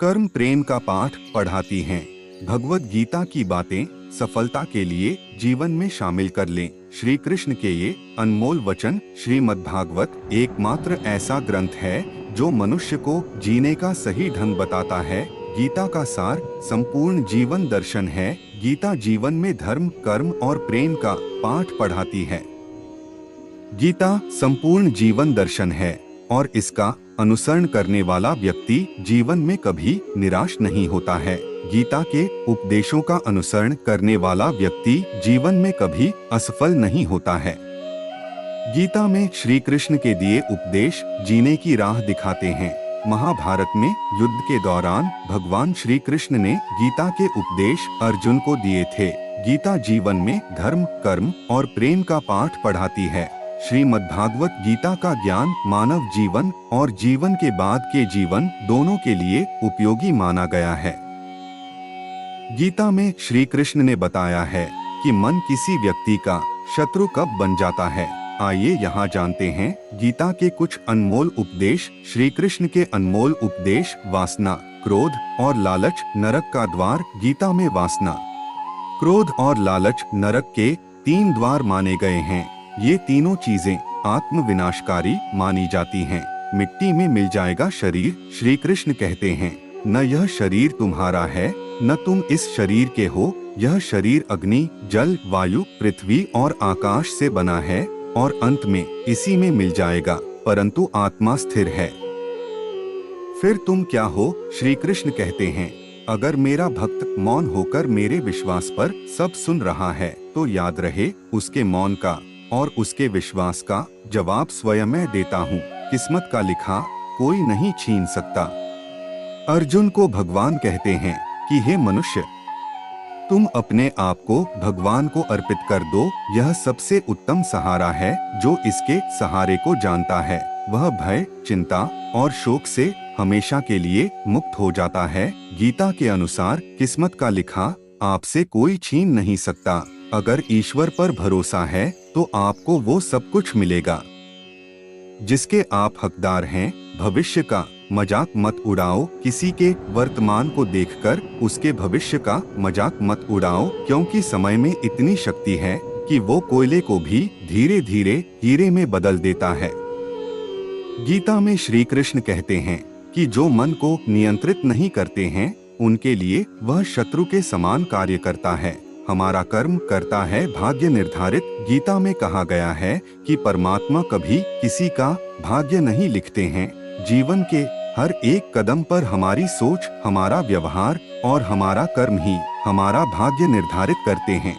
कर्म प्रेम का पाठ पढ़ाती हैं। भगवत गीता की बातें सफलता के लिए जीवन में शामिल कर लें। श्री कृष्ण के ये अनमोल वचन श्रीमद्भागवत एकमात्र ऐसा ग्रंथ है जो मनुष्य को जीने का सही ढंग बताता है। गीता का सार संपूर्ण जीवन दर्शन है। गीता जीवन में धर्म, कर्म और प्रेम का पाठ पढ़ाती है। गीता संपूर्ण जीवन दर्शन है और इसका अनुसरण करने वाला व्यक्ति जीवन में कभी निराश नहीं होता है। गीता के उपदेशों का अनुसरण करने वाला व्यक्ति जीवन में कभी असफल नहीं होता है। गीता में श्री कृष्ण के दिए उपदेश जीने की राह दिखाते हैं। महाभारत में युद्ध के दौरान भगवान श्री कृष्ण ने गीता के उपदेश अर्जुन को दिए थे। गीता जीवन में धर्म, कर्म और प्रेम का पाठ पढ़ाती है। श्रीमद्भागवत गीता का ज्ञान मानव जीवन और जीवन के बाद के जीवन दोनों के लिए उपयोगी माना गया है। गीता में श्री कृष्ण ने बताया है कि मन किसी व्यक्ति का शत्रु कब बन जाता है। आइए यहाँ जानते हैं गीता के कुछ अनमोल उपदेश। श्री कृष्ण के अनमोल उपदेश। वासना, क्रोध और लालच नरक का द्वार। गीता में वासना, क्रोध और लालच नरक के 3 द्वार माने गए हैं। ये तीनों चीजें आत्म विनाशकारी मानी जाती हैं। मिट्टी में मिल जाएगा शरीर। श्री कृष्ण कहते हैं, न यह शरीर तुम्हारा है, न तुम इस शरीर के हो। यह शरीर अग्नि, जल, वायु, पृथ्वी और आकाश से बना है और अंत में इसी में मिल जाएगा, परंतु आत्मा स्थिर है। फिर तुम क्या हो? श्री कृष्ण कहते हैं, अगर मेरा भक्त मौन होकर मेरे विश्वास पर सब सुन रहा है तो याद रहे उसके मौन का और उसके विश्वास का जवाब स्वयं मैं देता हूँ। किस्मत का लिखा कोई नहीं छीन सकता। अर्जुन को भगवान कहते हैं कि हे मनुष्य, तुम अपने आप को भगवान को अर्पित कर दो। यह सबसे उत्तम सहारा है। जो इसके सहारे को जानता है वह भय, चिंता और शोक से हमेशा के लिए मुक्त हो जाता है। गीता के अनुसार किस्मत का लिखा आपसे कोई छीन नहीं सकता। अगर ईश्वर पर भरोसा है तो आपको वो सब कुछ मिलेगा जिसके आप हकदार हैं। भविष्य का मजाक मत उड़ाओ। किसी के वर्तमान को देखकर उसके भविष्य का मजाक मत उड़ाओ, क्योंकि समय में इतनी शक्ति है कि वो कोयले को भी धीरे धीरे हीरे में बदल देता है। गीता में श्री कृष्ण कहते हैं कि जो मन को नियंत्रित नहीं करते हैं उनके लिए वह शत्रु के समान कार्य करता है। हमारा कर्म करता है भाग्य निर्धारित। गीता में कहा गया है कि परमात्मा कभी किसी का भाग्य नहीं लिखते हैं। जीवन के हर एक कदम पर हमारी सोच, हमारा व्यवहार और हमारा कर्म ही हमारा भाग्य निर्धारित करते हैं।